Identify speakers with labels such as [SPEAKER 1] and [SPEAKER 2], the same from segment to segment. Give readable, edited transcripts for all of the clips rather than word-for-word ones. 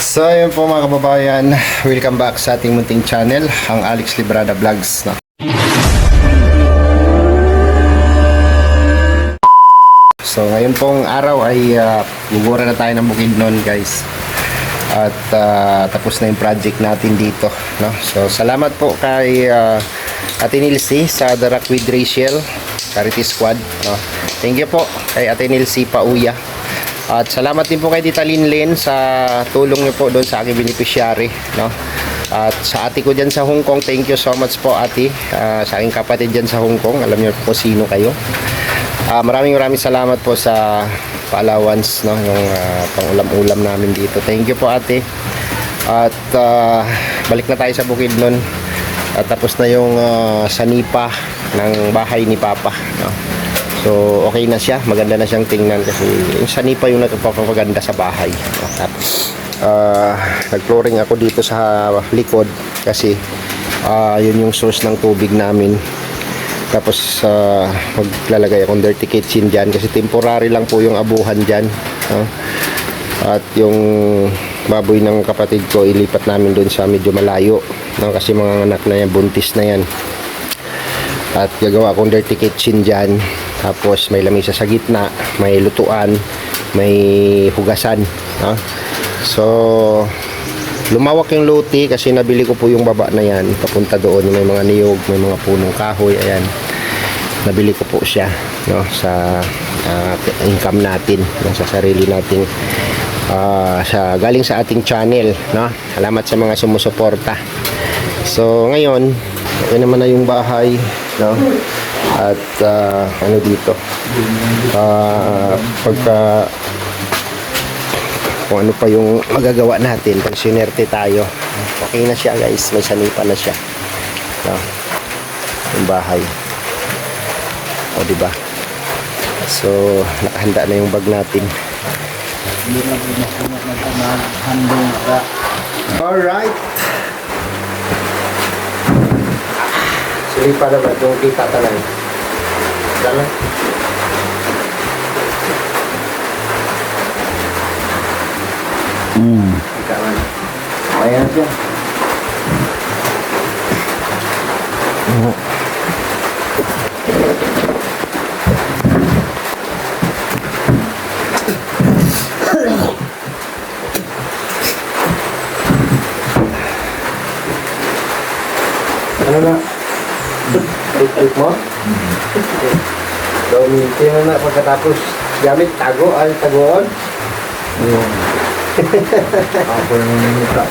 [SPEAKER 1] So ayun po mga kababayan, welcome back sa ating munting channel, ang Alex Librada Vlogs, no? So ngayon pong araw ay bubura na tayo ng Bukidnon, guys. At tapos na yung project natin dito, no? So salamat po kay Ate Nilsi sa The Rock with Rachel Charity Squad, no? Thank you po kay Ate Nilsi Pauya. At salamat din po kay Tita Linlin sa tulong niyo po doon sa aking beneficiary, no? At sa ate ko dyan sa Hong Kong, thank you so much po ate. Sa aking kapatid dyan sa Hong Kong, alam niyo po sino kayo. Maraming salamat po sa allowance, no? Yung pang-ulam-ulam namin dito. Thank you po ate. At balik na tayo sa Bukidnon. At tapos na yung sanipa ng bahay ni Papa, no? So okay na siya, maganda na siyang tingnan kasi yung sanipa yung nagpapaganda sa bahay. Nag-flooring ako dito sa likod kasi yun yung source ng tubig namin. Tapos maglalagay akong dirty kitchen dyan kasi temporary lang po yung abuhan dyan. At yung baboy ng kapatid ko ilipat namin dun sa medyo malayo, kasi mga anak na yan, buntis na yan. At gagawa akong dirty kitchen dyan. Tapos may lamesa sa gitna, may lutuan, may hugasan, no? So lumawak yung luti kasi nabili ko po yung baba na yan papunta doon, may mga niyog, may mga punong kahoy, ayan. Nabili ko po siya, no, sa income natin, no, sa sarili natin, sa galing sa ating channel, no. Salamat sa mga sumusuporta. So ngayon okay naman na yung bahay, no. At ano dito, pagka kung ano pa yung magagawa natin pag sinerte tayo, okay na siya guys, may sanipa na siya, no? Yung bahay, o diba? So nakahanda na yung bag natin. Alright, silipa na ba itong kita talang? Dala? Ika man. Ayan siya. Ano na? Tik-tik mo? So, tingnan na pagkatapos gamit, tagoon. Ako yung nita.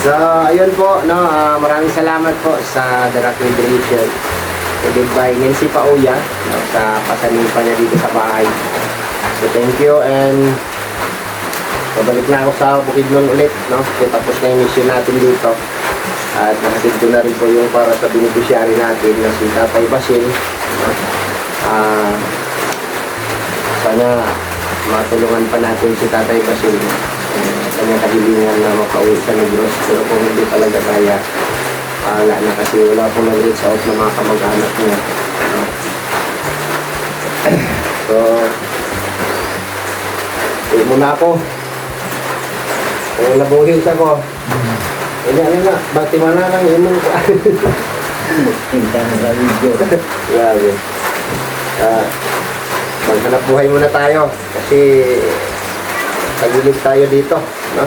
[SPEAKER 1] So, ayun po, no, maraming salamat po sa The Rock with Rachel. Goodbye, Nancy Pauya, no, sa pasanipa niya dito sa bahay. So, thank you, and pabalik na ako sa Bukidnon ulit, no? So, tapos na yung mission natin dito. At nakatid ko na rin po yung para sa beneficiary natin na si Tatay Basil, no? Sana matulungan pa natin si Tatay Basil sa kanyang kahilingan na makauwi sa Negros. Pero kung hindi talaga kaya, wala na kasi wala po nag-reach out ng mga kamag-anak niya, no? So uwi muna ako. Kung nabuhil sa ko, ano na, bati man na lang yun mo. Tinta na sa video. Grabe. Maghanap buhay muna tayo kasi tagilid tayo dito, no?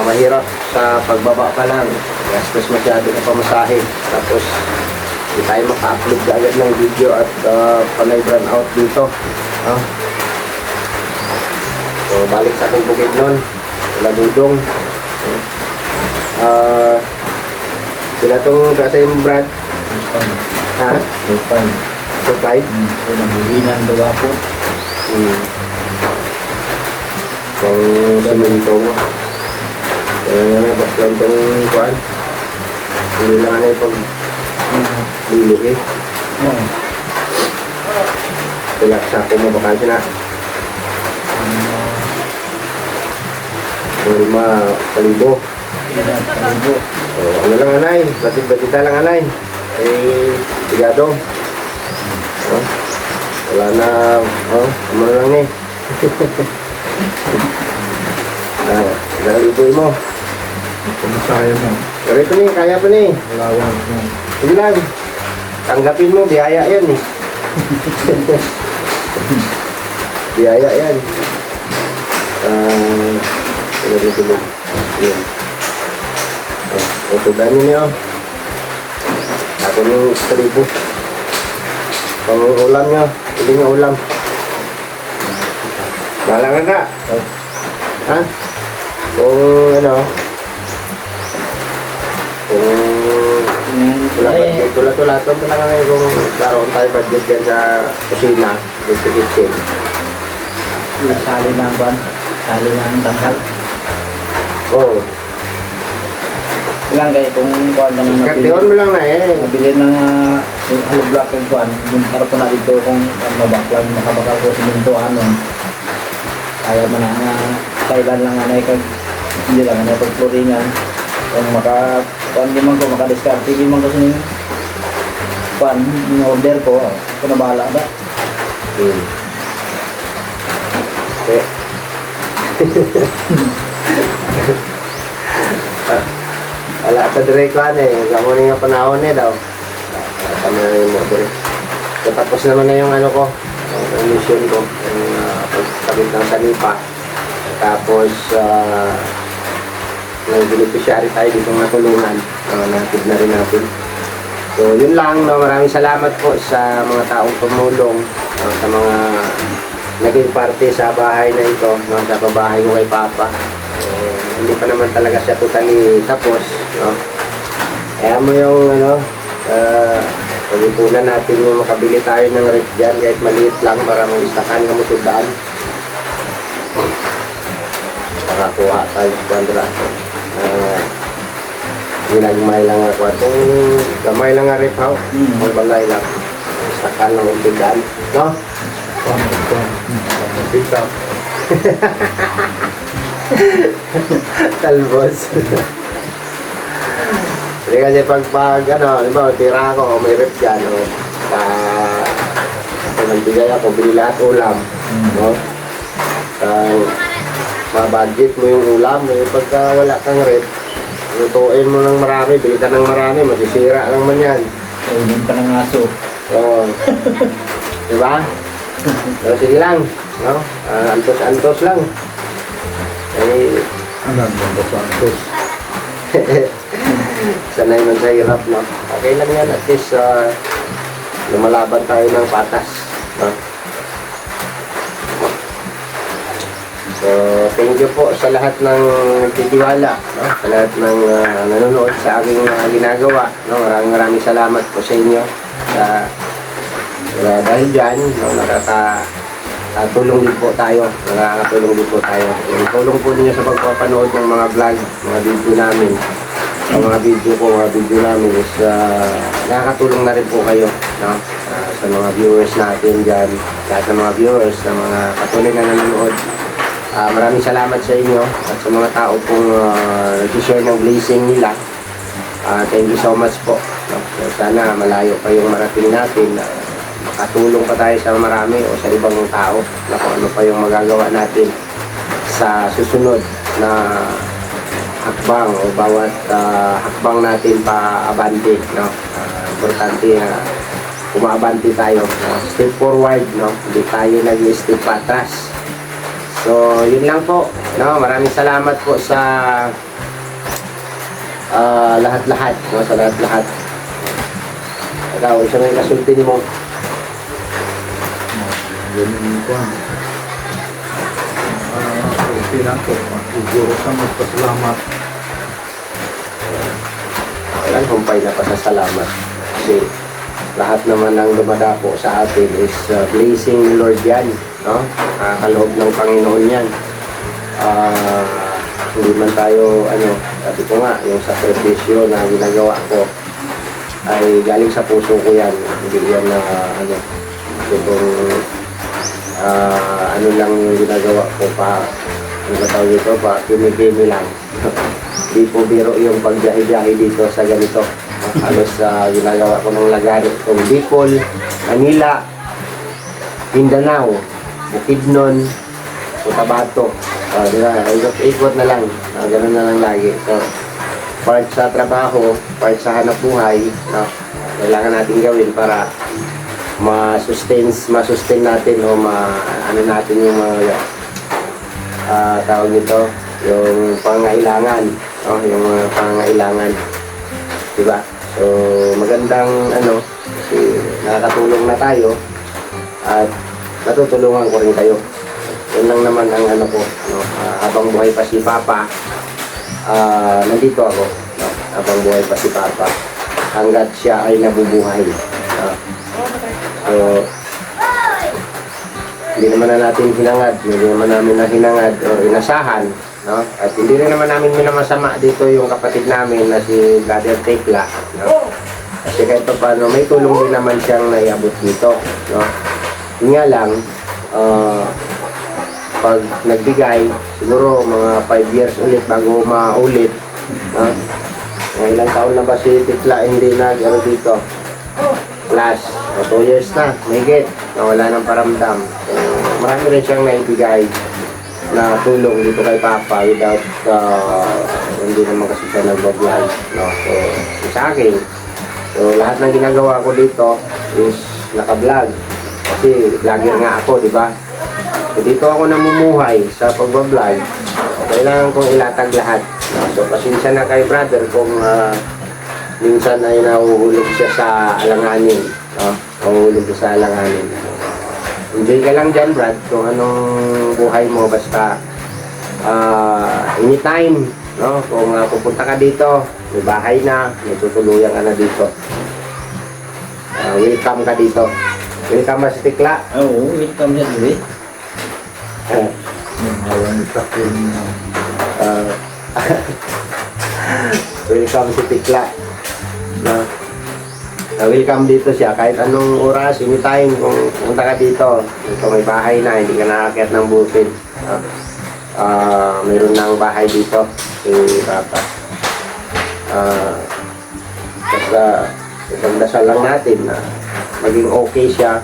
[SPEAKER 1] Mahirap sa pagbaba pa lang, gastos masyado na pamasahe, tapos hindi tayo maka-upload agad ng video at panay run out dito, no? So balik sa ating Bukidnon, wala dudong. Sila itong kasi yung Brad. Ha? Supply? Nabuhinan daw ako. Kung simento mo. Kaya nga na, basta lang itong kuhan. Hindi lang na yung pag-lulog eh. Tulaksa ko mo baka siya na. Lima kalibo. Ano lang anay, batid-batida lang anay. Sigado. Wala na, ano lang eh. Galiboy mo.
[SPEAKER 2] Pumasaya mo.
[SPEAKER 1] Pero ito ni, kaya pa ni.
[SPEAKER 2] Lawan mo.
[SPEAKER 1] Sige lang. Tanggapin mo, biyaya yan eh. Biyaya yan. Tulog. Yan. Ito dami niyo. Ako yung stripo. Pang ulam niyo. Hindi nga ulam. Bahala ka na. Ha? Kung ano, tulat-tulat pa lang ngayon kung karoon tayo budget yan sa kusina, sa kitchen.
[SPEAKER 3] Sali ng ban, sali ng tanghal.
[SPEAKER 1] Oo.
[SPEAKER 3] Ilang kayo kung kuhan ka nang
[SPEAKER 1] Kartiyon mo lang na eh.
[SPEAKER 3] mabili ng hollow block yung kuhan. Yung harap ko na dito kung mabaklang makabakal ko siminto anon. Kaya mo na kailan lang anay kag hindi lang anay pagfloringan. Kung kuhan di man ko makadiskarte di man ko sa kuhan, yung order ko, ako na bahala ba?
[SPEAKER 1] Okay. Wala ka direct kan eh. Kamo na yung panahon eh daw. Kami na yung mga direct. Tapos naman na yung ano ko, ang mission ko, yung pagkabit ng sanipa. Tapos, may beneficiary tayo dito ng tulungan. Natid na rin natin. So, yun lang. No? Maraming salamat po sa mga taong tumulong, sa mga naging parte sa bahay na ito, no? Sa pabahay ko kay Papa. Hindi pa naman talaga siya totally tapos, no? Kaya mo yung ano, pag-ipunan natin yung makabili tayo ng rep dyan kahit maliit lang para mag-istakan ka mo sudaan. Nakakuha tayo sa kwandra. Ginagmay lang ako itong gamay lang nga rep, magbalay lang. Istakan lang yung sudaan, no? Big up. Talbos. Hindi kasi pag ano, di ba, tira ako, may rep dyan, no? Nagbigay ako, bili lahat ulam, no? Ma-budget mo yung ulam, eh, pagka wala kang rep, lutuin mo ng marami, bili ka ng marami, masisira lang man yan.
[SPEAKER 3] Ayun ka ng aso.
[SPEAKER 1] Oo. Diba? Pero sige lang, no? Antos-antos lang. Eh,
[SPEAKER 2] Alam mo ba Santos?
[SPEAKER 1] sanay man sa hirap, no? Okay lang yan, at least lumalaban tayo ng patas, no? So, thank you po sa lahat ng nagtitiwala, no? Sa lahat ng nanonood sa aking ginagawa, no? Maraming salamat po sa inyo. Dahil dyan, no, nakakatulong din po tayo. Yung tulong po ninyo sa pagpapanood ng mga vlog, mga video namin. Sa mga video namin is nakakatulong na rin po kayo, no? Sa mga viewers natin dyan, lahat ng mga viewers, na mga patuloy na nanonood. Maraming salamat sa inyo at sa mga tao pong nag-share ng blessing nila. Thank you so much po, no? Sana malayo pa yung marating natin. Makatulong pa tayo sa marami o sa ibang tao na kung ano pa yung magagawa natin sa susunod na hakbang o bawat hakbang natin pa abante, no? Importante na umaabante tayo, step forward, no? Hindi tayo nag-step patras. So yun lang po, no? Maraming salamat po sa lahat-lahat, no? Sa lahat-lahat. Ikaw, isa may kasulti mo.
[SPEAKER 2] Ganun ko. Okay lang po. Siguro sa magpasalamat.
[SPEAKER 1] Walang humpay na pasasalamat. Kasi lahat naman ng dumadapo sa atin is blessing ni Lord yan, no? Kaloob ng Panginoon yan. Hindi man tayo, sabi ko nga, yung sakripisyo na ginagawa ko ay galing sa puso ko yan. Hindi yan na, itong ano lang yung ginagawa ko pa, ano ba tawag dito, pa kimi-kimi lang. Di po biro yung pagbiyahe-biyahe dito sa ganito. Halos ginagawa ko ng lagari kung Bicol, Manila, Mindanao, Bukidnon, Cotabato. Di ba? Ikot-ikot na lang. Ganun na lang lagi. So, part sa trabaho, part sa hanap buhay, no? Kailangan natin gawin para ma-sustain natin o ano natin yung mga tawag nito, yung pangailangan, no? Yung mga pangailangan, di ba? So magandang ano, kasi nakakatulong na tayo at natutulungan ko rin kayo. Yun lang naman ang ano ko, no? Habang buhay pa si Papa, nandito ako, no? Habang buhay pa si Papa hanggat siya ay nabubuhay, no? So, hindi naman na natin hinangad, hindi naman namin na hinangad o inasahan, no? At hindi rin naman namin minamasama dito yung kapatid namin na si Brother Tekla, no? Kasi kahit pa paano, may tulong din naman siyang naiabot dito, no? Yun nga lang, pag nagbigay, siguro mga 5 years ulit bago maulit, no? Ilang taon na ba si Tekla hindi nag-ano dito? Plus, 2 years na, mahigit, na wala ng paramdam. So, marami rin siyang naibigay na tulong dito kay Papa without, hindi naman kasi siya nag-vlog, no? So, sa akin, so, lahat ng ginagawa ko dito is naka-vlog. Kasi vlogger nga ako, di ba? So, dito ako namumuhay sa pag-vlog. Kailangan kong ilatag lahat. No? So, pasensya na kay brother kung minsan ay nahuhulog siya sa alanganin, no? Nahuhulog siya sa alanganin. Enjoy ka lang dyan, Brad, kung anong buhay mo, basta anytime, no? Kung pupunta ka dito, may bahay na, may tutuluyan ka na dito. Welcome ka dito. Welcome ba si Tekla?
[SPEAKER 3] Oo, welcome yan, eh.
[SPEAKER 2] Yung hawang itakin na
[SPEAKER 1] Welcome si Tekla. No? Welcome dito siya kahit anong oras, anytime kung pumunta ka dito. Ito may bahay na, hindi ka nakakit ng bukid. Mayroon ng bahay dito si Papa. Basta isang dasal lang natin na maging okay siya.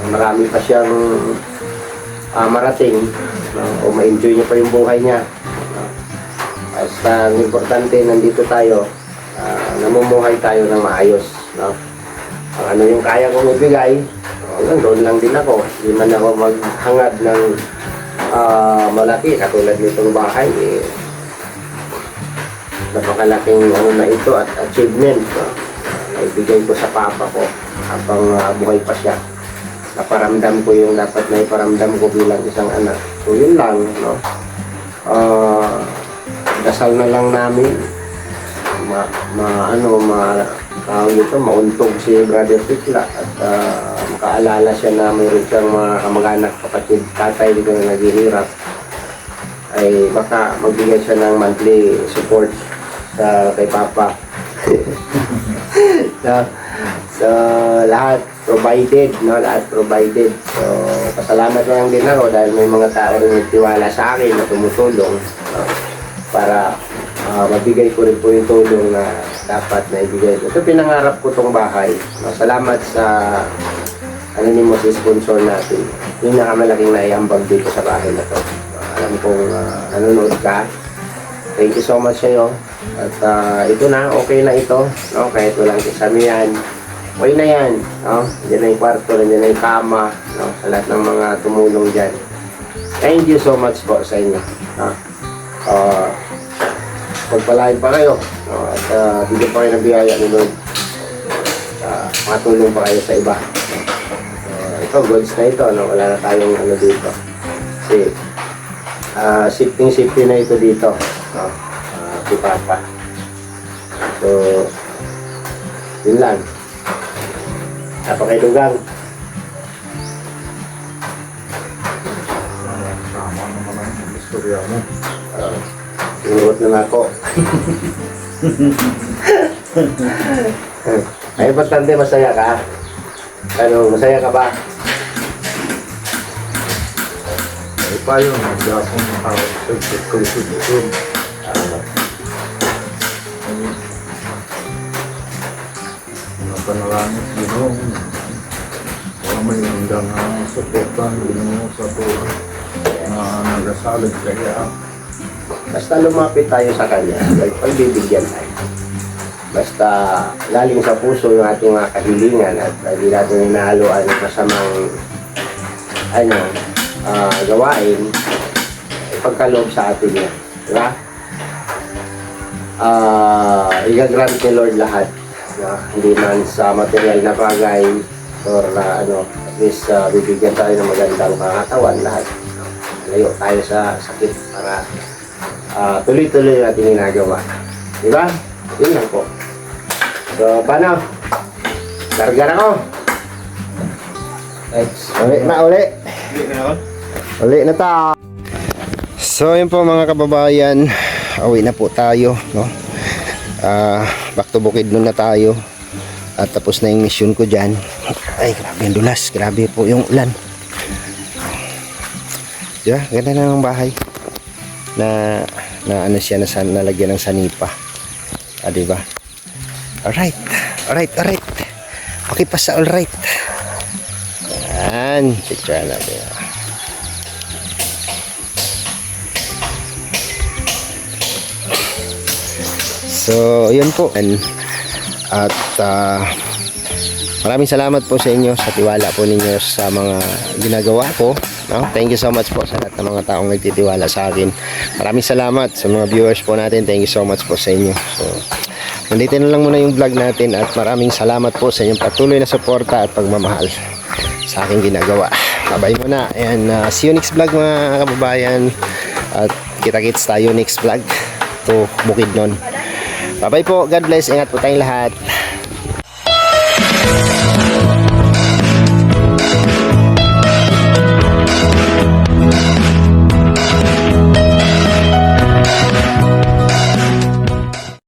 [SPEAKER 1] Marami pa siyang marating, o ma-enjoy niya pa yung buhay niya. Basta ang importante, nandito tayo, namumuhay tayo ng maayos, no? Ano yung kaya kong ibigay, doon lang din ako. Hindi man ako maghangad ng malaki, katulad nitong bahay, napakalaking ano na ito at achievement, no? Naibigay ko sa Papa ko habang buhay pa siya. Naparamdam ko yung dapat na iparamdam ko bilang isang anak. So yun lang, no? Dasal na lang namin mauntog si Brother Tekla at makaalala siya na mayroon siyang mga kamag-anak, kapatid, tatay dito na naghihirap, ay baka magbigay siya ng monthly support kay Papa. So lahat provided, no? Lahat provided. So pasalamat lang din ako dahil may mga tao rin nagtiwala sa akin na tumutulong, no? Para mabigay ko rin po yung tulong na dapat na ibigay ko. Ito pinangarap ko tong bahay. Salamat sa anonymous sponsor natin. Yung nakamalaking naiambag dito sa bahay na to. Alam kong nanonood ka. Thank you so much sa'yo. At ito na, okay na ito. No? Kahit walang kisamihan. Okay na yan. No? Diyan na yung kwarto, diyan na yung kama. No? Sa lahat ng mga tumulong dyan. Thank you so much po sa inyo. No? Pagpalain pa kayo, no? At bigyan pa kayo ng biyaya ni Lord. Matulong pa kayo sa iba. Ito, goods na ito, no? Wala na tayong ano dito. Kasi shifting na ito dito, no? Si Papa. So yun lang. Napakailugang.
[SPEAKER 2] tama naman ang istorya mo.
[SPEAKER 1] Tinurot na ako. Ay, bastante masaya ka? Ano, masaya ka ba?
[SPEAKER 2] Ay pa yun, magyapon na tao sa kulitudun. Napanalangin Ginoo. Wala may hanggang suportan Ginoo sa buhay. Na pagkasalag kaya
[SPEAKER 1] Basta lumapit tayo sa kanya, pagbibigyan tayo. Basta lalim sa puso yung ating mga kahilingan at hindi natin inahaluan ng masamang gawain, ipagkaloob sa atin yan. Diba? Igagrant ni Lord lahat. Hindi man sa material na bagay or at least bibigyan tayo ng magandang pangatawan lahat. Layo tayo sa sakit para tuloy-tuloy yung ating ginagawa. Diba? Yun lang po. So, paano? Karga na ko. Uli na, uli. Uli na ta. So, yun po mga kababayan. Uwi na po tayo, no? Back to Bukidnon na tayo. At tapos na yung mission ko dyan. Ay, grabe yung dulas. Grabe po yung ulan. Diba? Ganda na ng bahay. Na ano siya, nalagyan ng sanipa. Diba? Alright. Okay pa sa alright. Yan. Picture natin. So, yun po. At maraming salamat po sa inyo sa tiwala po ninyo sa mga ginagawa ko. No? Thank you so much po sa lahat ng mga taong nagtitiwala sa akin. Maraming salamat sa mga viewers po natin. Thank you so much po sa inyo. So, nandito na lang muna yung vlog natin at maraming salamat po sa inyong patuloy na suporta at pagmamahal sa aking ginagawa. Bye-bye muna. And see you next vlog mga kababayan. At kita-kits tayo next vlog to Bukidnon. Bye-bye po. God bless. Ingat po tayong lahat.